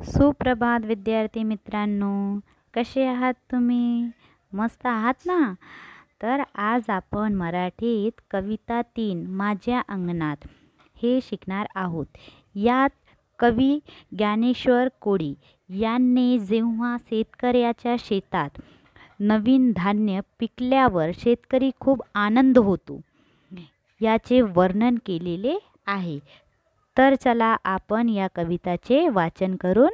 सुप्रभात विद्यार्थी मित्रांनो, कसे आहात तुम्ही? मस्त आहात ना? तर आज आपण मराठीत कविता 3 माझ्या अंगणात हे शिकणार आहोत. यात कवी ज्ञानेश्वर कोळी यांनी जेव्हा शेतकऱ्याच्या शेतात नवीन धान्य पिकल्यावर शेतकरी खूप आनंद होतो याचे वर्णन केलेले आहे. तर चला आपण या कविताचे वाचन करून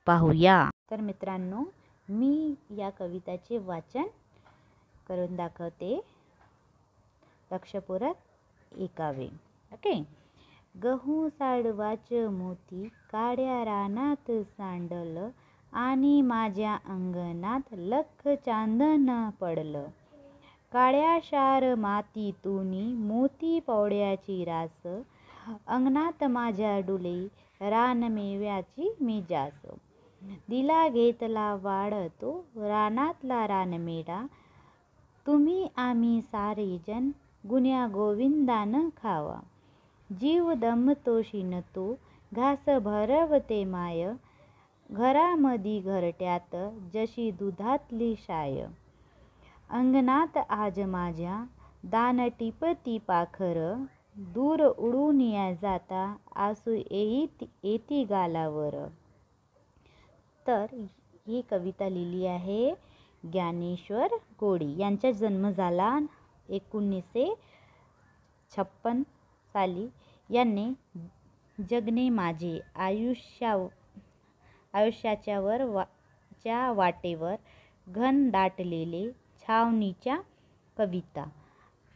पाहूया. तर मित्रांनो, मी या कविताचे वाचन करून दाखवते. लक्षपूर्वक ऐकावे. ओके. गहू साडवाच मोती काड्या रानात सांडलं आणि माझ्या अंगणात लख चांदण पडलं. काळ्या शार मातीतूनी मोती पवड्याची रास अंगणात माझ्या डुले रानमेव्याची मी जास. दिला घेतला वाढतो रानातला रानमेढा तुम्ही आम्ही सारे जन गुण्या गोविंदानं खावा. जीव दमतो शिनतो घास भरवते माय घरामधी घरट्यात जशी दुधातली शाय. अंगणात आज माझ्या दान टिपती पाखर दूर उडून या जाता आसू येती गालावर. तर ही कविता लिहिली आहे ज्ञानेश्वर कोळी. यांचा जन्म झाला 1956 साली. यांनी जगणे माझे आयुष्याच्या वाटेवर घन दाटलेले छावणीच्या कविता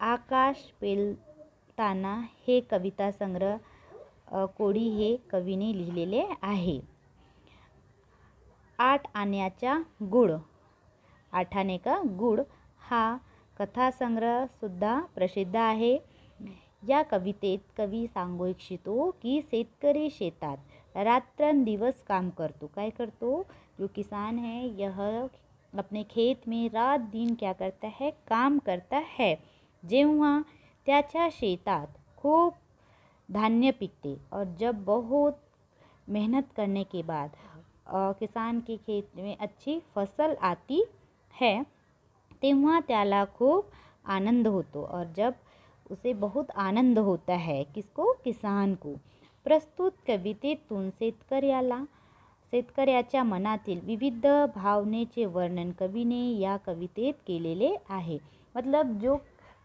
आकाश पेलताना हे कविता संग्रह कोळी हे कवीने लिहिलेले आहे. 8 आण्याचा गुळ 8 आणे का गुळ हा कथासंग्रह सुद्धा प्रसिद्ध आहे. या कवितेत कवी सांगू इच्छितो की शेतकरी शेतात रात्रंदिवस काम करतो. काय करतो? जो किसान है यह अपने खेत में रात दिन क्या करता है? काम करता है. जेव्हा त्याच्या शेतात खूप धान्य पिकते और जब बहुत मेहनत करने के बाद किसान के खेत में अच्छी फसल आती है तेव्हा त्याला खूप आनंद होतो. और जब उसे बहुत आनंद होता है किसको? किसान को. प्रस्तुत कवितेतून शेतकऱ्याच्या मनातील विविध भावनेचे वर्णन कवीने या कवितेत केलेले आहे. मतलब जो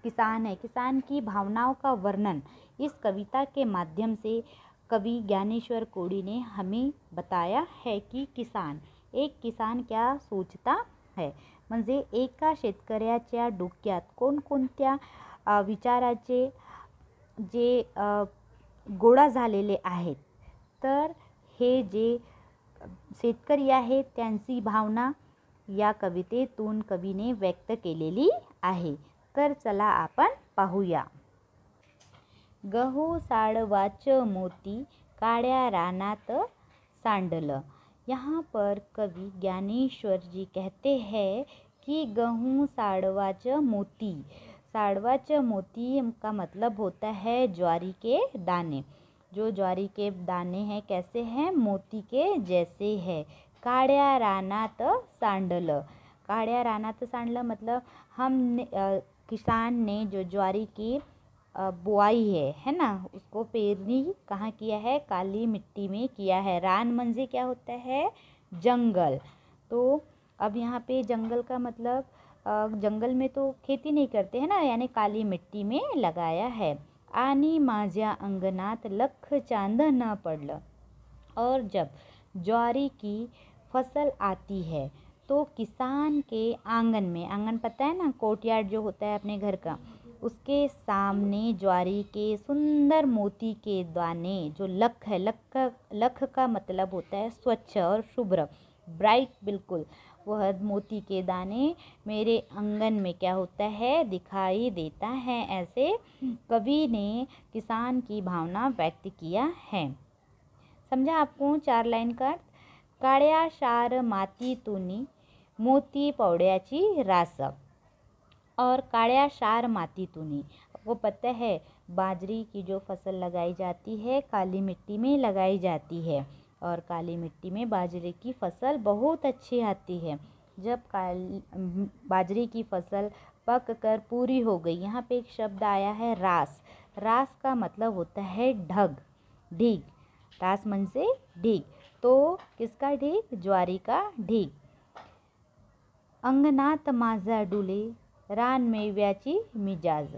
किसान है, किसान की भावनाओं का वर्णन इस कविता के माध्यम से कवि ज्ञानेश्वर कोळी ने हमें बताया है की एक किसान क्या सोचता है. म्हणजे एका शेतकऱ्याच्या डोक्यात कोणकोणत्या विचाराचे जे गोळा झालेले आहेत. तर हे जे शेतकरी आहेत त्यांची भावना या कवितेतून कवीने व्यक्त केलेली आहे. तर चला आपण पाहूया. गहू साडवाच मोती काड्या रानात सांडलं. यहाँ पर कवि ज्ञानेश्वर जी कहते हैं कि गेहूँ साड़वाच मोती. साड़वाच मोती का मतलब होता है ज्वारी के दाने. जो ज्वारी के दाने हैं कैसे हैं? मोती के जैसे है. काड्या रानात सांडलं. काड्या रानात सांडलं मतलब किसान ने जो ज्वारी की बुआई है ना, उसको पेरनी कहाँ किया है? काली मिट्टी में किया है. रान म्हणजे क्या होता है? जंगल. तो अब यहाँ पे जंगल का मतलब जंगल में तो खेती नहीं करते हैं ना, यानी काली मिट्टी में लगाया है. आणि माझ्या अंगणात लख चांदण पडलं. और जब ज्वारी की फसल आती है तो किसान के आंगन में, आंगन पता है ना, कोर्टयार्ड जो होता है अपने घर का, उसके सामने ज्वारी के सुंदर मोती के दाने जो लख है, लख का मतलब होता है स्वच्छ और शुभ्र, ब्राइट, बिल्कुल वह मोती के दाने मेरे आंगन में क्या होता है? दिखाई देता है. ऐसे कवि ने किसान की भावना व्यक्त किया है. समझा आपको 4 लाइन का? काळ्या शार मातीतूनी मोती पवड्याची रास. और काळ्या शार मातीतूनी, वो पता है बाजरी की जो फसल लगाई जाती है काली मिट्टी में लगाई जाती है. और काली मिट्टी में बाजरे की फसल बहुत अच्छी आती है। जब बाजरे की फसल पक कर पूरी हो गई, यहाँ पे एक शब्द आया है रास। रास का मतलब होता है ढग, ढीग। रास मन से ढीग, तो किसका ढीग? ज्वारी का ढीग। अंगणात माझा डुले, रान मेव्याची मिजाज।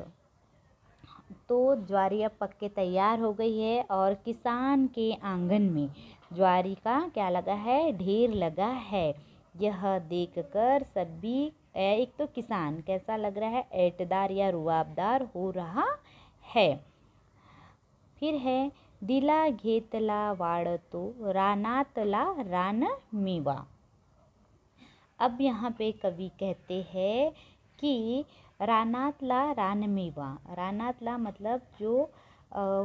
तो ज्वारी अब पक के तैयार हो गई है और किसान के आंगन में ज्वारी का क्या लगा है? ढेर लगा है। यह देखकर सभी, एक तो किसान कैसा लग रहा है? ऐंठदार या रुआबदार हो रहा है। फिर है दिला घेतला वाढतो, रानातला रान मेवा। अब यहाँ पे कवि कहते हैं कि रानातला रान मेवा। रानातला मतलब जो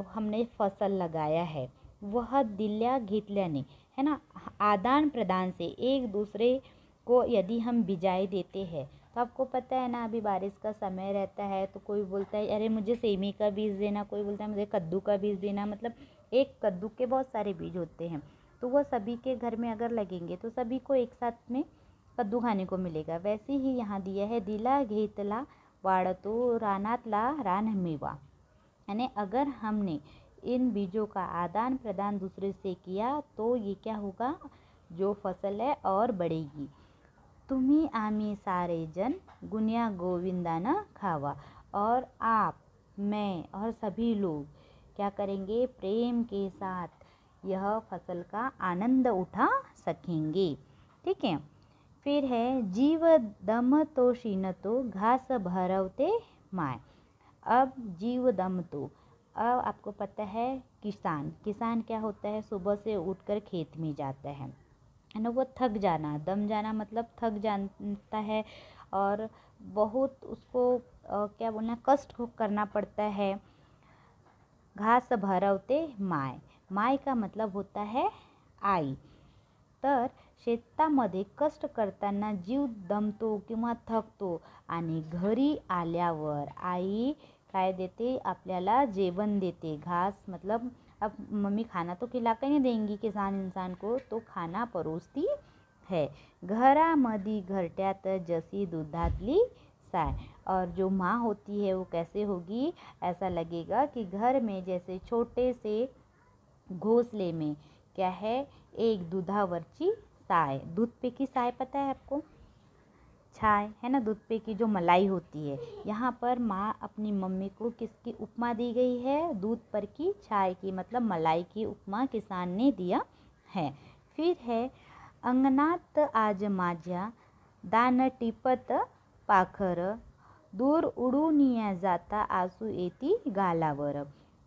हमने फसल लगाया है, वह दिल्या घेतल्याने, है ना, आदान प्रदान से एक दूसरे को यदि हम बिजाई देते हैं, तो आपको पता है ना, अभी बारिश का समय रहता है तो कोई बोलता है अरे मुझे सेमी का बीज देना, कोई बोलता है मुझे कद्दू का बीज देना। मतलब एक कद्दू के बहुत सारे बीज होते हैं, तो वह सभी के घर में अगर लगेंगे तो सभी को एक साथ में कद्दू खाने को मिलेगा। वैसे ही यहाँ दिया है दिला घेतला वाढतो, रानातला रान मेवा। यानी अगर हमने इन बीजों का आदान प्रदान दूसरे से किया तो ये क्या होगा? जो फसल है और बढ़ेगी। तुम्ही आम्ही सारे जन गुनिया गोविंदाना खावा। और आप, मैं और सभी लोग क्या करेंगे? प्रेम के साथ यह फसल का आनंद उठा सकेंगे। ठीक है। फिर है जीव दम तो शीनतो, घास भरवते माय। अब जीव दम तो, अब आपको पता है किसान क्या होता है? सुबह से उठकर खेत में जाता है ना, वो थक जाना, दम जाना मतलब थक जानता है और बहुत उसको क्या बोलना, कष्ट करना पड़ता है। घास भरवते माय, माय का मतलब होता है आई। तर शेतामध्ये कष्ट करताना जीव दमतो किंवा थकतो आणि घरी आल्यावर आई काय देते? आपल्याला जेवण देते। घास मतलब अब मम्मी खाना तो खिला कर नहीं देंगी किसान इंसान को, तो खाना परोसती है। घरामध्ये घरट्यात जशी दुधातली साय। और जो माँ होती है वो कैसे होगी? ऐसा लगेगा कि घर में जैसे छोटे से घोंसले में क्या है? एक दुधावरची साय। दूध पे की साय पता है आपको? छाय, है ना, दूध पे की जो मलाई होती है। यहाँ पर माँ अपनी मम्मी को किसकी उपमा दी गई है? दूध पर की छाय की, मतलब मलाई की उपमा किसान ने दिया है। फिर है अंगणात आज माझ्या, दान टिपत पाखर, दूर उडून जाता आंसू येती गालावर।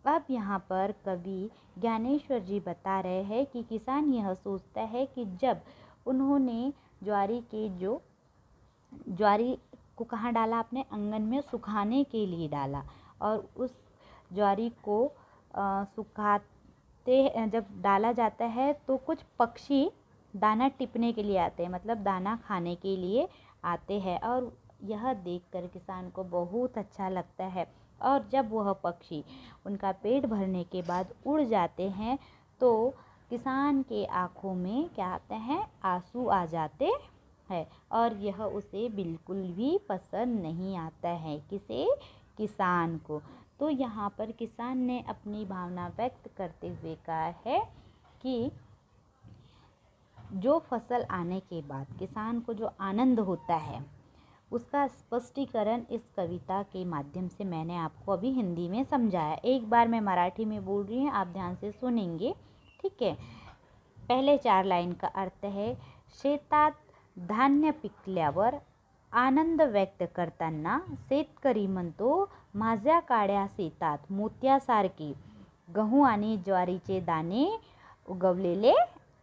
अब यहाँ पर कवि ज्ञानेश्वर जी बता रहे हैं कि किसान यह सोचता है कि जब उन्होंने ज्वारी को कहाँ डाला? अपने आंगन में सुखाने के लिए डाला, और उस ज्वारी को सुखाते जब डाला जाता है तो कुछ पक्षी दाना टिपने के लिए आते हैं, मतलब दाना खाने के लिए आते हैं। और यह देखकर किसान को बहुत अच्छा लगता है। और जब वह पक्षी उनका पेट भरने के बाद उड़ जाते हैं तो किसान के आँखों में क्या आते हैं? आंसू आ जाते है। और यह उसे बिल्कुल भी पसंद नहीं आता है। किसे? किसान को। तो यहाँ पर किसान ने अपनी भावना व्यक्त करते हुए कहा है कि जो फसल आने के बाद किसान को जो आनंद होता है, उसका स्पष्टीकरण इस कविता के माध्यम से मैंने आपको अभी हिंदी में समझाया। एक बार मैं मराठी में बोल रही हूँ, आप ध्यान से सुनेंगे। ठीक है। पहले 4 लाइन का अर्थ है, शेतात धान्य पिकल्यावर आनंद व्यक्त करताना शेतकरी म्हणतो, माझ्या काळ्या शेतात मोत्यासारखे गहू आणि ज्वारीचे दाणे उगवलेले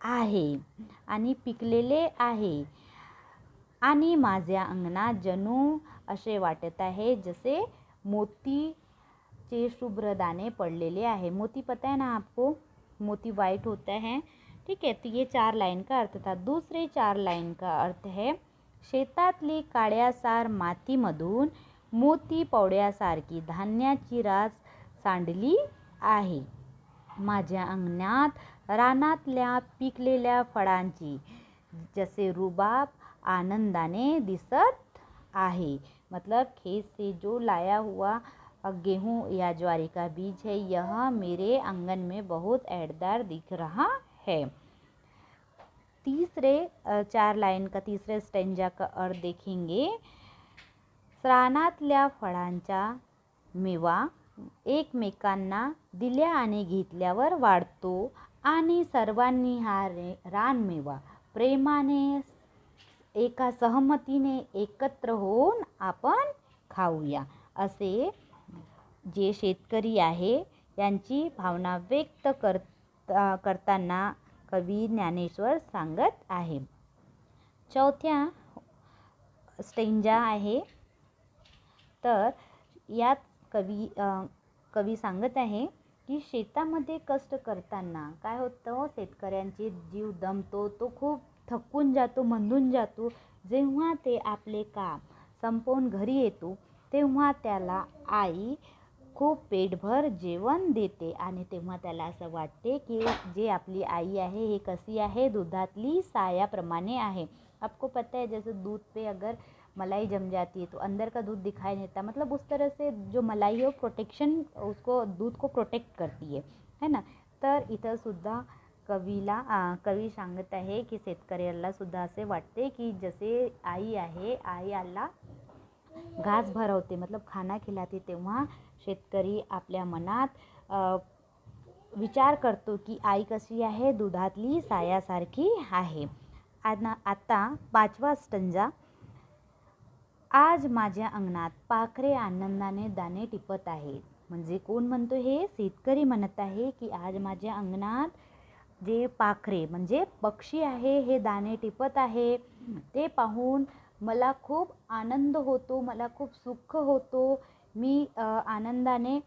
आहे आणि पिकलेले आहे आणि माझ्या अंगणात जणू असे वाटत आहे जसे मोतीचे शुभ्र दाणे पडलेले आहे। मोती पता है ना आपको? मोती वाइट होता है। ठीक है। तो ये 4 लाइन का अर्थ था। दूसरे 4 लाइन का अर्थ है, शेतातली काळ्यासार मातीमधून मोती पवड्यासारखी धान्याची रास सांडली आहे। माझ्या अंगणात रानातल्या पिकलेल्या फळांची जैसे रुबाब आनंदाने दिसत आहे। मतलब खेत से जो लाया हुआ गेहूँ या ज्वारी का बीज है, यह मेरे आंगन में बहुत ऐठदार दिख रहा है। तीसरे 4 लाइन का तीसरे स्टेंजा का अर्थ देखेंगे। रानातल्या फळांचा मेवा एकमेकांना दिल्या आणि घेतल्यावर वाढतो आणि सर्वांनी हा रानमेवा प्रेमाने एका सहमतीने एकत्र होऊन आपण खाऊया, असे जे शेतकरी आहे यांची भावना व्यक्त करताना कवी ज्ञानेश्वर सांगत आहे। चौथ्या स्टेंजा आहे, तर यात कवी सांगत आहे की शेतामध्ये कष्ट करताना काय होतं, शेतकऱ्यांचे जीव दमतो, तो खूप थकून जातो, मंदून जातो। जेव्हा ते आपले काम संपवून घरी येतो तेव्हा त्याला आई खूप पेटभर जेवण देते आणि तेव्हा त्याला असं वाटते की जे आपली आई आहे हे कशी आहे, दुधातली सायाप्रमाणे आहे। आपको पता है जैसे दूध पे अगर मलाई जम जाती है तो अंदर का दूध दिखाई नहीं देता, मतलब उस तरह से जो मलाई है वो प्रोटेक्शन उसको दूध को प्रोटेक्ट करती है ना। तर इथं सुद्धा कवी सांगत आहे की शेतकऱ्याला सुद्धा असे वाटते की जसे आई आहे, आई आला घास भरवते मतलब खाना खिलाते, तेव्हा शेतकरी आपल्या मनात विचार करतो की आई कशी आहे, दुधातली सायासारखी आहे। आता 5वा स्टंजा। आज माझ्या अंगणात पाखरे आनंदाने दाणे टिपत आहेत। म्हणजे कोण म्हणतो, हे शेतकरी म्हणत आहे की आज माझ्या अंगणात जे पाखरे म्हणजे पक्षी आहे हे दाणे टिपत आहे, ते पाहून मला खूप आनंद होतो, मला खूप सुख होतो। मी आनंदाने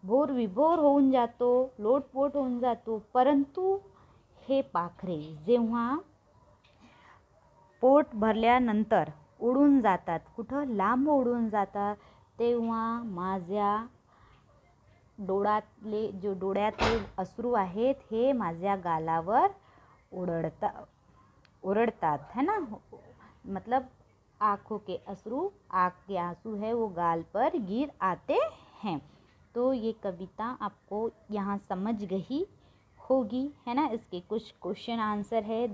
विभोर होऊन जातो, लोटपोट होऊन जातो। परंतु हे पाखरे जेव्हा पोट भरल्यानंतर उडून जातात, कुठं लांब उडून जातात, तेव्हा माझ्या डोळ्यातले अश्रू आहेत हे माझ्या गालावर उड़तात है ना, मतलब आँखों के अश्रू, आँख के आंसू है वो गाल पर गिर आते हैं। तो ये कविता आपको यहाँ समझ गई होगी है ना। इसके कुछ क्वेश्चन आंसर है,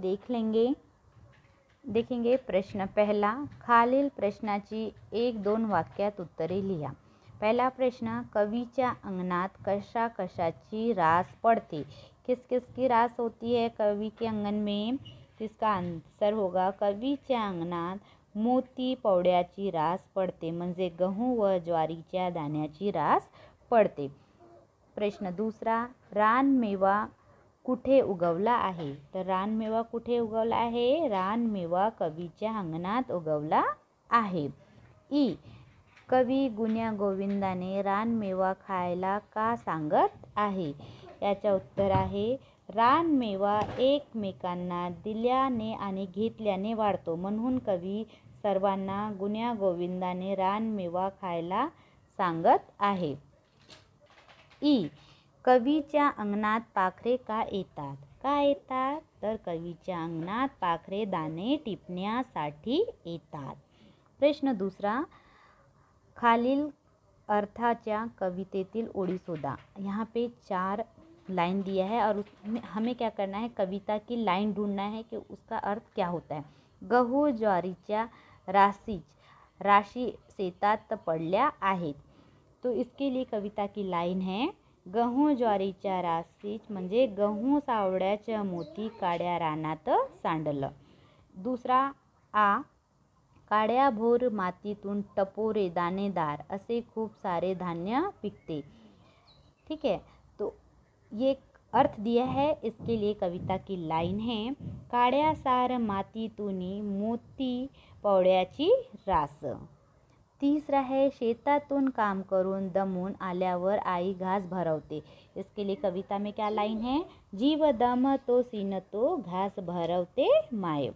देखेंगे। प्रश्न पहला, खालील प्रश्नाची 1-2 वाक्यात उत्तरे लिहा। पहला प्रश्न, कवीच्या अंगणात कशा कशाची रास पड़ती, किस किस की रास होती है कवि के आंगन में। तो इसका आंसर होगा कवीच्या अंगणात मोती पौड्याची रास पड़ते, म्हणजे गहू व ज्वारीच्या दाण्याची रास पड़ते। प्रश्न दूसरा, रानमेवा कुठे उगवला आहे, तर रानमेवा कुठे उगवला आहे, रानमेवा कवीच्या अंगणात उगवला आहे। ई, कवी गुण्या गोविंदाने रानमेवा खायला का सांगत आहे, याचे उत्तर आहे रानमेवा एकमेकांना दिल्याने आणि घेतल्याने वाढतो, म्हणून कवी सर्वांना गुण्या गोविंदाने रानमेवा खायला सांगत आहे। ई, कवीच्या अंगणात पाखरे का येतात, तर कवीच्या अंगणात पाखरे दाणे टिपण्यासाठी येतात। प्रश्न दूसरा, खालील अर्थाच्या कवितेतील ओळी शोधा। यहाँ पे 4 लाइन दिया है और उसमें हमें क्या करना है, कविता की लाइन ढूंढना है कि उसका अर्थ क्या होता है। गहू ज्वारीच्या राशी शेतात पडल्या आहेत, तो इसके लिए कविता की लाइन है, गहू ज्वारीच्या राशीच म्हणजे गहू सावड्याच्या मोती काड्या रानात सांडलं। दूसरा, आ, काड्या भोर मातीतून टपोरे दाणेदार असे खूप सारे धान्य पिकते। ठीक है, तो ये अर्थ दिया है, इसके लिए कविता की लाइन है, काड्यासार मातीतूनी मोती पौड्याची रास। तीसरा है, शेतातून काम करून दमून आल्यावर आई घास भरवते, इसके लिए कविता में क्या लाइन है, जीव दम तो सीन तो घास भरवते माय।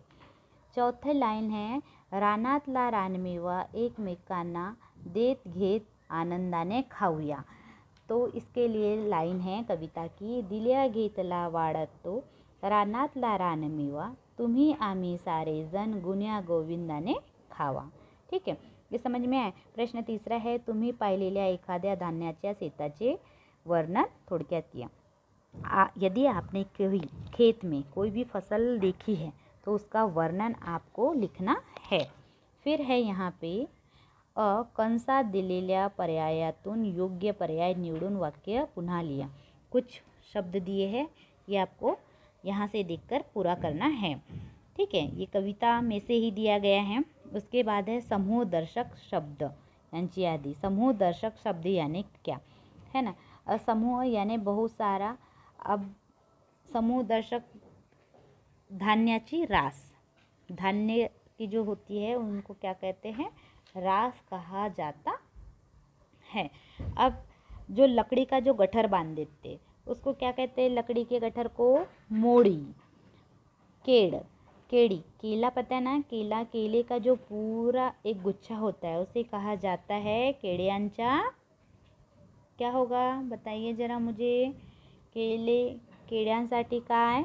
चौथे लाइन है, रानातला रानमेवा एकमेकांना देत घेत आनंदाने खाऊया, तो इसके लिए लाइन है कविता की, दिल्या घेतला वाढत तो रानातला रानमेवा, तुम्ही आम्ही सारे जण गुण्या गोविंदाने खावा। ठीक है, ये समझ में आए। प्रश्न तीसरा है, तुम्ही पाहिलेल्या एखाद्या धान्याच्या शेताचे वर्णन थोडक्यात या। यदि आपने कभी खेत में कोई भी फसल देखी है तो उसका वर्णन आपको लिखना है। फिर है यहाँ पे कंसात दिलेल्या पर्यायातून योग्य पर्याय निवडून वाक्य पुन्हा लिहा। कुछ शब्द दिए हैं, ये आपको यहाँ से देखकर पूरा करना है। ठीक है, ये कविता में से ही दिया गया है। उसके बाद है समूह दर्शक शब्द यांची यादी। समूह दर्शक शब्द यानी क्या है ना, समूह यानी बहुत सारा। अब समूह दर्शक धान्याची रास, धान्य की जो होती है उनको क्या कहते हैं, रास कहा जाता है। अब जो लकड़ी का जो गट्ठर बांध देते उसको क्या कहते हैं, लकड़ी के गट्ठर को मोड़ी। केड़ी, केला पता है ना, केले का जो पूरा एक गुच्छा होता है उसे कहा जाता है केड्यांचा, क्या होगा बताइए जरा मुझे। केड्यांसाठी काय,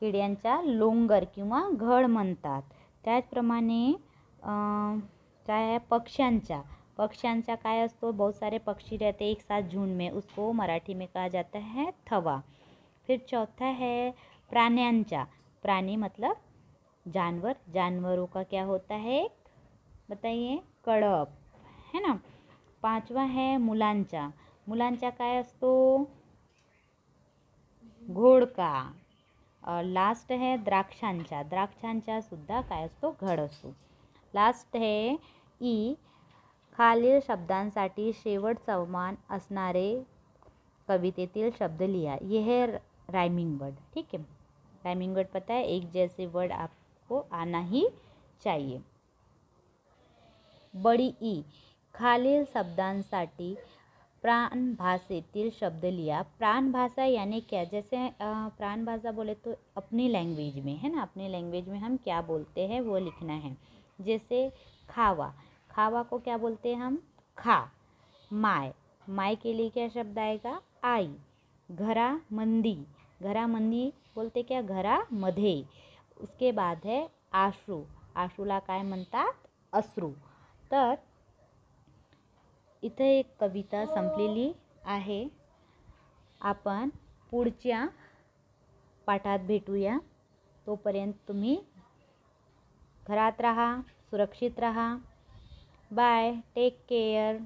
केड्यांचा लोंगर किंवा घड म्हणतात। त्याचप्रमाणे काय है, पक्ष्यांचा काय असतो, बहुत सारे पक्षी रहते हैं एक साथ झुंड में, उसको मराठी में कहा जाता है थवा। फिर चौथा है प्राण्यांचा, प्राणी मतलब जानवर, जानवरों का क्या होता है बताइए, कळप है ना। पांचवा है मुलांचा काय असतो, घोडका। और लास्ट है द्राक्षांचा सुद्धा काय असतो, घड असतो। लास्ट है ई, खालील शब्दांसाठी शेवट समान असणारे कवितेतील शब्द लिहा। यह है राइमिंग वर्ड। ठीक है, राइमिंग वर्ड पता है, एक जैसे वर्ड आपको आना ही चाहिए। बड़ी ई, खालील शब्दांसाठी प्राण भाषेतील शब्द लिया। प्राण भाषा यानी क्या, जैसे प्राण भाषा बोले तो अपनी लैंग्वेज में है ना, अपनी लैंग्वेज में हम क्या बोलते हैं वो लिखना है। जैसे खावा को क्या बोलते हैं हम, खा। माय के लिए क्या शब्द आएगा, आई। घरामंदी बोलते क्या, घरामध्ये। उसके बाद है आश्रूला काय म्हणतात, अश्रू। तर इथे एक कविता संपलेली आहे। आपण पुढच्या पाठात भेटूया। तोपर्यंत तुम्ही घरात राहा, सुरक्षित राहा। Bye, take care.